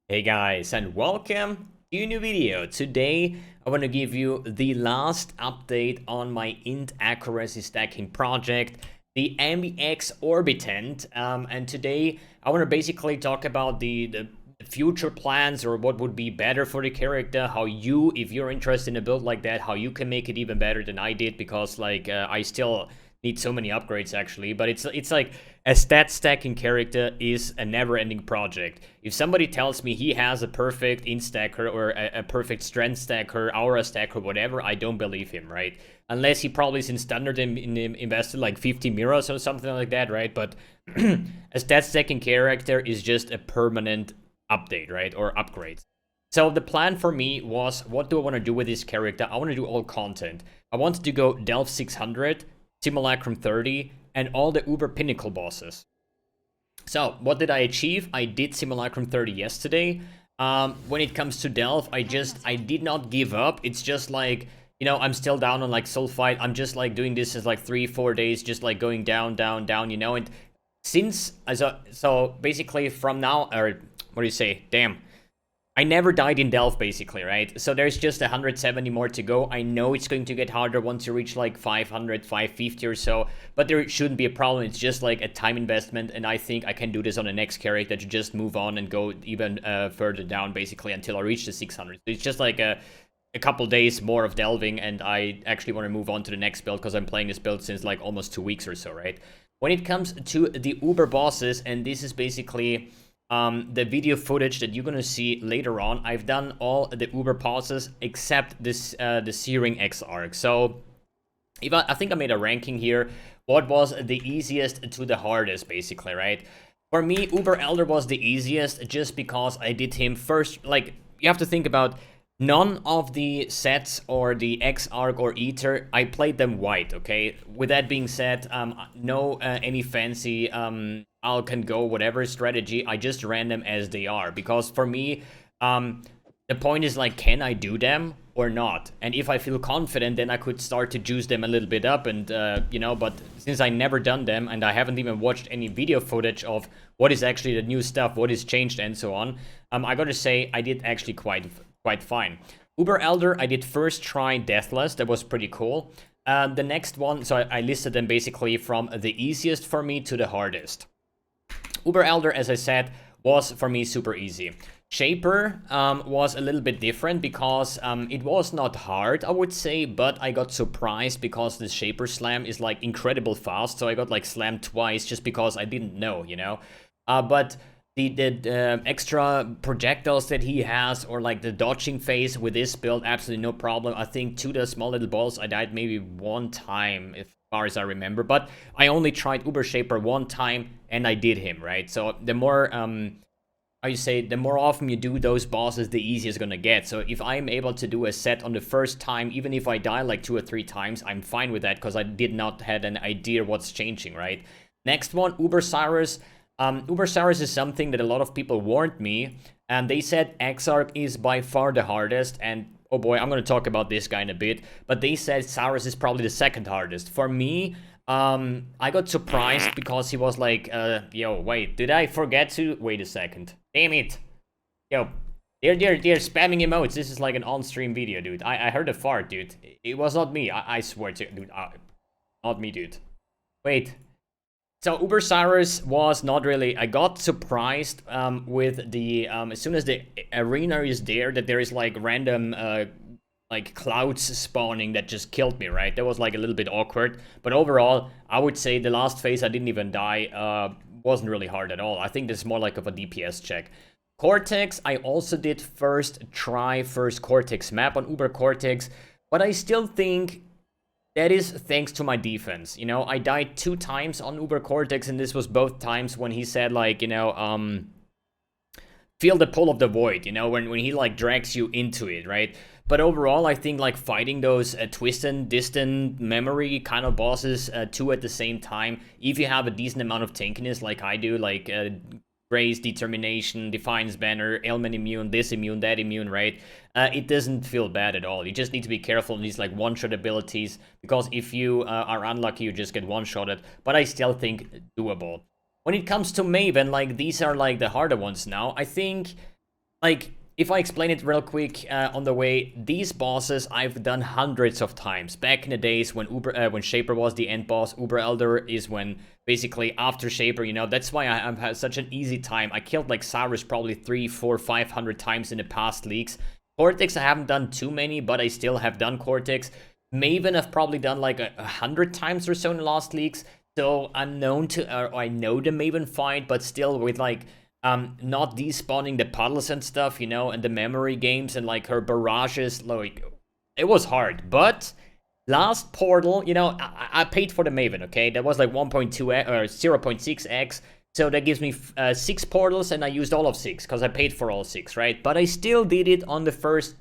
Hey guys, and welcome to a new video. Today I want to give you the last update on my int accuracy stacking project, the MBX Orbitant. And today I want to basically talk about the future plans, or what would be better for the character, how you, if you're interested in a build like that, how you can make it even better than I did, because I still need so many upgrades actually. But it's like a stat stacking character is a never-ending project. If somebody tells me he has a perfect int stacker or a perfect strength stacker, aura stacker, whatever, I don't believe him, right? Unless he probably is in standard and invested like 50 mirrors or something like that, right? But a stat stacking character is just a permanent update, right? Or upgrades. So the plan for me was, what do I want to do with this character? I want to do all content. I wanted to go Delve 600, Simulacrum 30, and all the Uber Pinnacle bosses. So what did I achieve? I did Simulacrum 30 yesterday. When it comes to Delve, I did not give up. It's just like, you know, I'm still down on like Sulfite. I'm just like doing this as like 3-4 days, just like going down, down, down, you know. And since, so basically from now, or what do you say? Damn. I never died in Delve, basically, right? So there's just 170 more to go. I know it's going to get harder once you reach like 500, 550 or so, but there shouldn't be a problem. It's just like a time investment, and I think I can do this on the next character to just move on and go even further down, basically, until I reach the 600. So it's just like a couple days more of delving, and I actually want to move on to the next build because I'm playing this build since like almost 2 weeks or so, right? When it comes to the Uber bosses, and this is basically the video footage that you're gonna see later on, I've done all the Uber bosses except this the Searing X arc. So if I think I made a ranking here, what was the easiest to the hardest, basically, right? For me, Uber Elder was the easiest just because I did him first. Like, you have to think about, none of the sets or the X arc or Ether, I played them white, okay? With that being said, no any fancy I can go whatever strategy. I just ran them as they are, because for me, the point is like, can I do them or not? And if I feel confident, then I could start to juice them a little bit up, and you know. But since I never done them, and I haven't even watched any video footage of what is actually the new stuff, what is changed, and so on, I gotta say I did actually quite fine. Uber Elder, I did first try Deathless. That was pretty cool. The next one, so I listed them basically from the easiest for me to the hardest. Uber Elder, as I said, was for me super easy. Shaper was a little bit different because it was not hard, I would say, but I got surprised because the Shaper slam is like incredible fast, so I got like slammed twice just because I didn't know, you know. But the extra projectiles that he has, or like the dodging phase with this build, absolutely no problem. I think to the small little balls I died maybe one time, as far as I remember, but I only tried Uber Shaper one time and I did him, right? So the more how you say, the more often you do those bosses, the easier it's gonna get. So if I'm able to do a set on the first time, even if I die like 2 or 3 times, I'm fine with that because I did not had an idea what's changing, right? Next one, Uber Cyrus. Uber Cyrus is something that a lot of people warned me, and they said Exarch is by far the hardest, and oh boy, I'm going to talk about this guy in a bit, but they said Cyrus is probably the second hardest. For me, I got surprised because he was like, yo, wait, did I forget to... Wait a second. Damn it. Yo, they're spamming emotes. This is like an on-stream video, dude. I heard a fart, dude. It was not me. I swear to... Dude, not me, dude. Wait. So Uber Cyrus was not really... I got surprised with the... as soon as the arena is there, that there is like random like clouds spawning that just killed me, right? That was like a little bit awkward. But overall, I would say the last phase I didn't even die. Wasn't really hard at all. I think this is more like of a DPS check. Cortex, I also did first Cortex map on Uber Cortex. But I still think... that is thanks to my defense. You know, I died 2 times on Uber Cortex, and this was both times when he said, like, you know, feel the pull of the void, you know, when he, like, drags you into it, right? But overall, I think, like, fighting those twist and distant memory kind of bosses 2 at the same time, if you have a decent amount of tankiness like I do, like Grace, Determination, Defiance Banner, Ailment Immune, this immune, that immune, right? It doesn't feel bad at all. You just need to be careful of these like one-shot abilities, because if you are unlucky, you just get one-shotted, but I still think doable. When it comes to Maven, like, these are like the harder ones now. I think like, if I explain it real quick on the way, these bosses I've done hundreds of times. Back in the days when when Shaper was the end boss, Uber Elder is when basically after Shaper, you know, that's why I've had such an easy time. I killed like Cyrus probably 300, 400, 500 times in the past leagues. Cortex I haven't done too many, but I still have done Cortex. Maven I've probably done like 100 times or so in the last leagues. So I'm known to, I know the Maven fight, but still with like not despawning the puddles and stuff, you know, and the memory games and like her barrages, like it was hard. But last portal, you know, I paid for the Maven, okay? That was like 1.2 or 0.6x. So that gives me 6 portals, and I used all of 6 because I paid for all 6, right? But I still did it on the first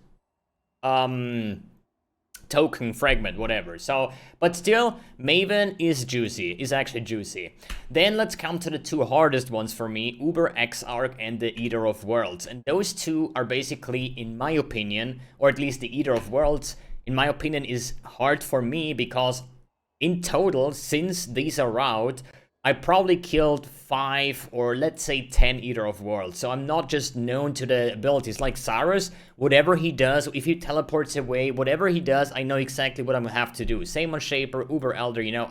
token fragment, whatever. So, but still, Maven is juicy, is actually juicy. Then let's come to the 2 hardest ones for me, Uber Exarch and the Eater of Worlds. And those 2 are basically, in my opinion, or at least the Eater of Worlds, in my opinion, is hard for me because in total, since these are out, I probably killed 5 or let's say 10 Eater of Worlds. So I'm not just known to the abilities. Like Cyrus, whatever he does, if he teleports away, whatever he does, I know exactly what I'm gonna have to do. Same on Shaper, Uber Elder, you know,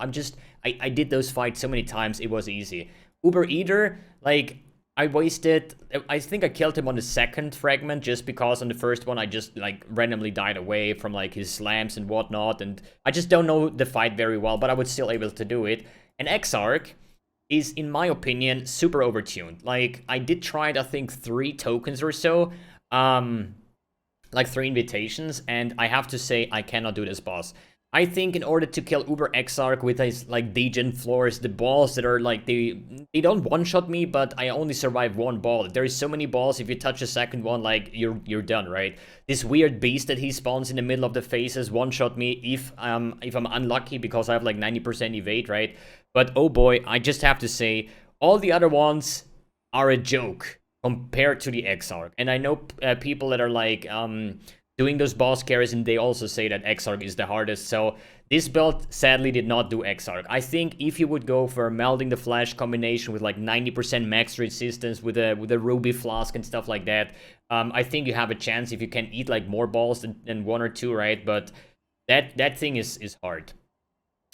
I did those fights so many times, it was easy. Uber Eater, like, I think I killed him on the 2nd fragment just because on the first one I just like randomly died away from like his slams and whatnot, and I just don't know the fight very well, but I was still able to do it. And Exarch is, in my opinion, super overtuned. Like, I did try it, I think, 3 tokens or so, like 3 invitations, and I have to say, I cannot do this boss. I think in order to kill Uber Exarch with his, like, degen floors, the balls that are, like, they don't one-shot me, but I only survive 1 ball. There is so many balls, if you touch a second one, like, you're done, right? This weird beast that he spawns in the middle of the phases one-shot me if I'm unlucky, because I have, like, 90% evade, right? But, oh boy, I just have to say, all the other ones are a joke compared to the Exarch. And I know people that are, like, doing those boss carries, and they also say that Exarch is the hardest. So this build sadly did not do Exarch. I think if you would go for a Melding the Flash combination with like 90% max resistance with a Ruby Flask and stuff like that, I think you have a chance if you can eat like more balls than 1 or 2, right? But that thing is hard.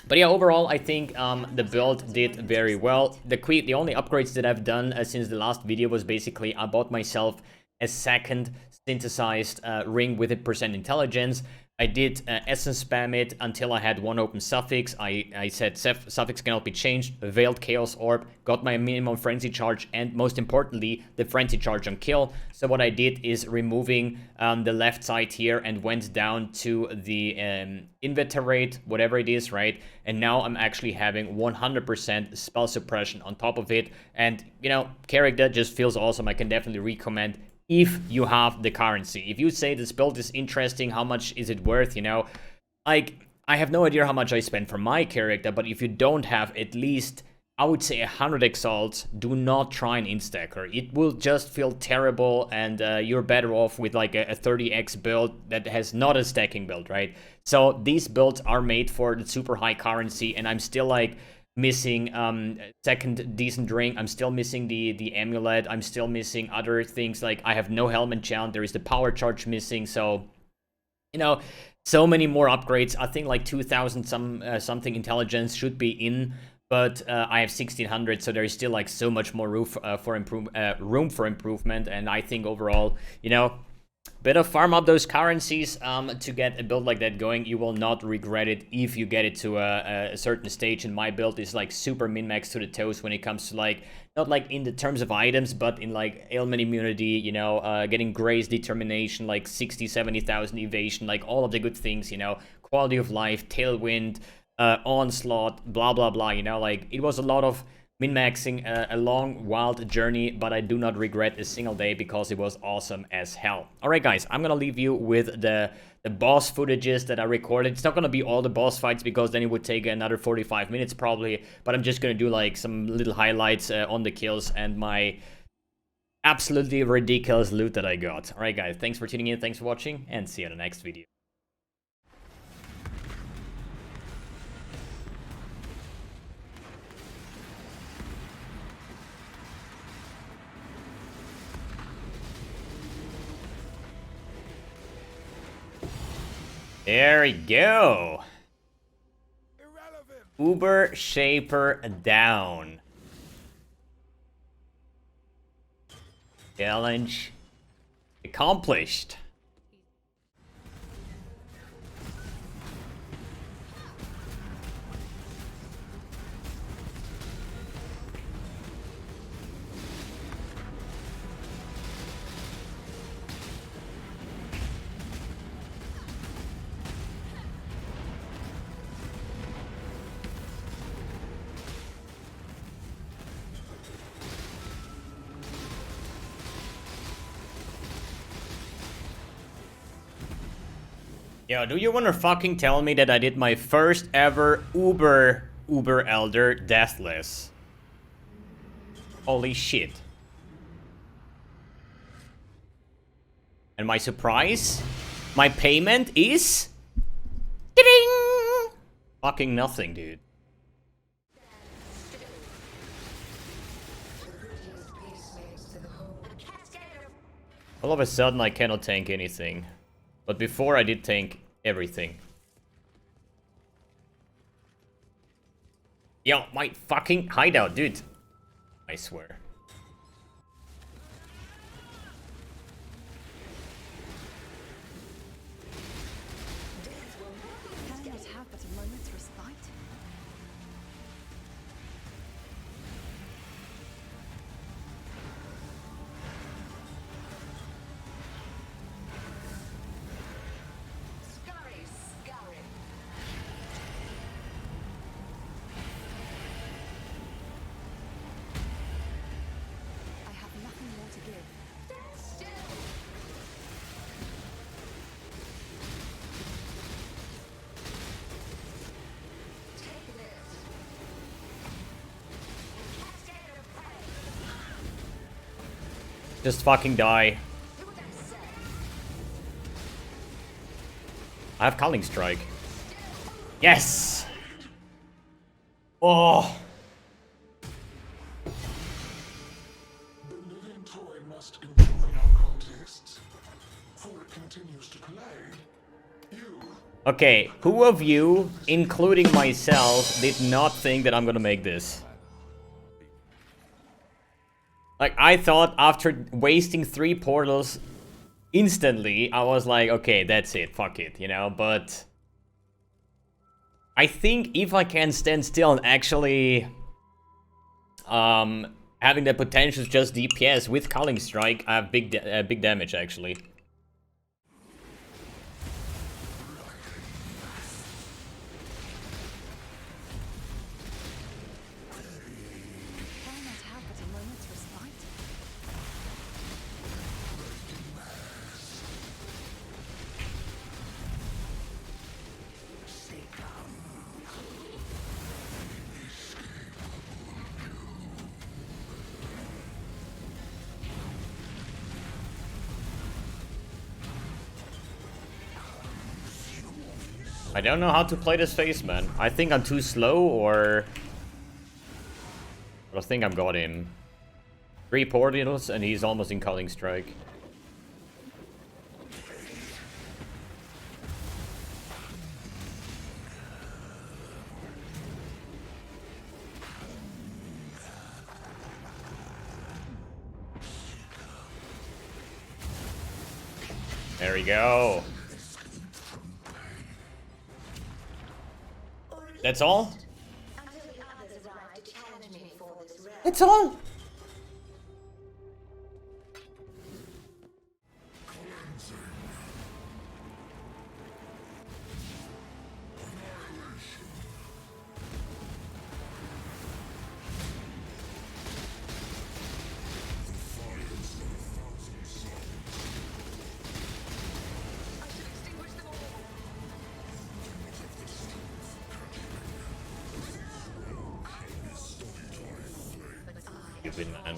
But yeah, overall, I think the build did very well. The only upgrades that I've done since the last video was basically I bought myself a 2nd synthesized ring with a percent intelligence. I did essence spam it until I had 1 open suffix. I said suffix cannot be changed, veiled chaos orb, got my minimum frenzy charge, and most importantly, the frenzy charge on kill. So what I did is removing the left side here and went down to the inveterate, whatever it is, right? And now I'm actually having 100% spell suppression on top of it. And, you know, character just feels awesome. I can definitely recommend if you have the currency. If you say this build is interesting, how much is it worth, you know? Like, I have no idea how much I spent for my character, but if you don't have at least, I would say 100 exalts, do not try an instacker. It will just feel terrible, and you're better off with like a 30x build that has not a stacking build, right? So these builds are made for the super high currency, and I'm still like missing 2nd decent ring. I'm still missing the amulet. I'm still missing other things. Like, I have no helmet challenge. There is the power charge missing. So, you know, so many more upgrades. I think like 2,000 something intelligence should be in, but I have 1,600, so there is still like so much more room for improvement. And I think overall, you know, better farm up those currencies to get a build like that going. You will not regret it if you get it to a certain stage. And my build is like super min-max to the toes when it comes to like, not like in the terms of items, but in like ailment immunity, you know, getting grace determination, like 60, 70,000 evasion, like all of the good things, you know, quality of life, tailwind, onslaught, blah, blah, blah, you know, like it was a lot of min-maxing, a long, wild journey, but I do not regret a single day because it was awesome as hell. Alright guys, I'm gonna leave you with the boss footages that I recorded. It's not gonna be all the boss fights because then it would take another 45 minutes probably, but I'm just gonna do like some little highlights on the kills and my absolutely ridiculous loot that I got. Alright guys, thanks for tuning in, thanks for watching, and see you in the next video. There we go. Irrelevant. Uber Shaper down. Challenge accomplished. Yo, do you wanna fucking tell me that I did my first ever Uber Elder deathless? Holy shit. And my surprise? My payment is... Ding! Fucking nothing, dude. All of a sudden I cannot tank anything. But before I did tank everything. Yo, my fucking hideout, dude. I swear. Can it have but a moment's respite? I have nothing more to give. Just fucking die. I have Culling Strike. Yes! Oh! The living toy must enjoy our contests, for it continues to play. You Okay, who of you, including myself, did not think that I'm gonna make this? Like, I thought after wasting 3 portals instantly, I was like, okay, that's it, fuck it, you know, but... I think if I can stand still and actually... having the potential just DPS with Culling Strike, I have big damage, actually. Can it have but a moment's respite? I don't know how to play this face, man. I think I'm too slow, or... I think I've got him. 3 portals, and he's almost in Culling Strike. There we go. That's all? That's all? Stupid man.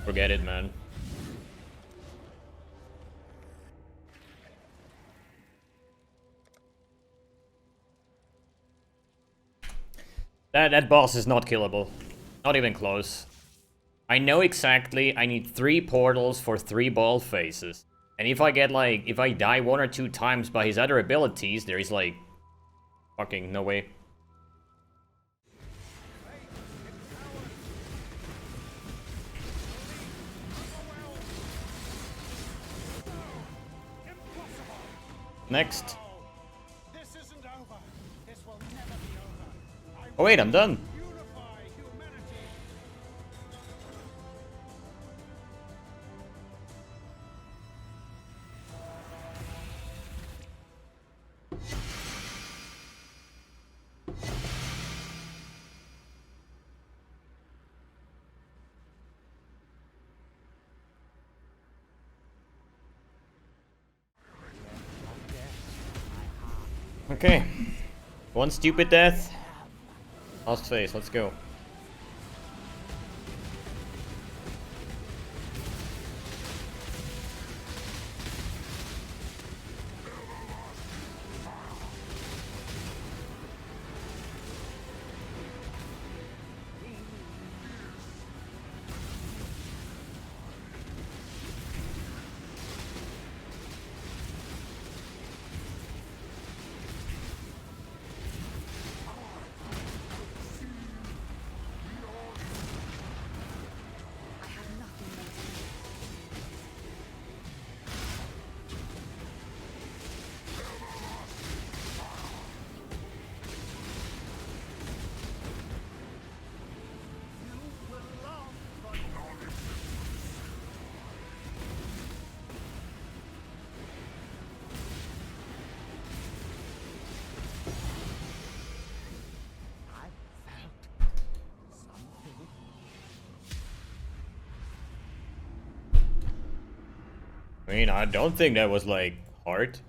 Forget it, man. That boss is not killable. Not even close. I know exactly I need 3 portals for 3 ball phases. And if I get like, if I die 1 or 2 times by his other abilities, there is like, fucking no way. Next. This isn't over. This will never be over. Oh wait, I'm done. Unify humanity. Okay. 1 stupid death. Last phase, let's go. I have nothing left. I mean, I don't think that was like hard.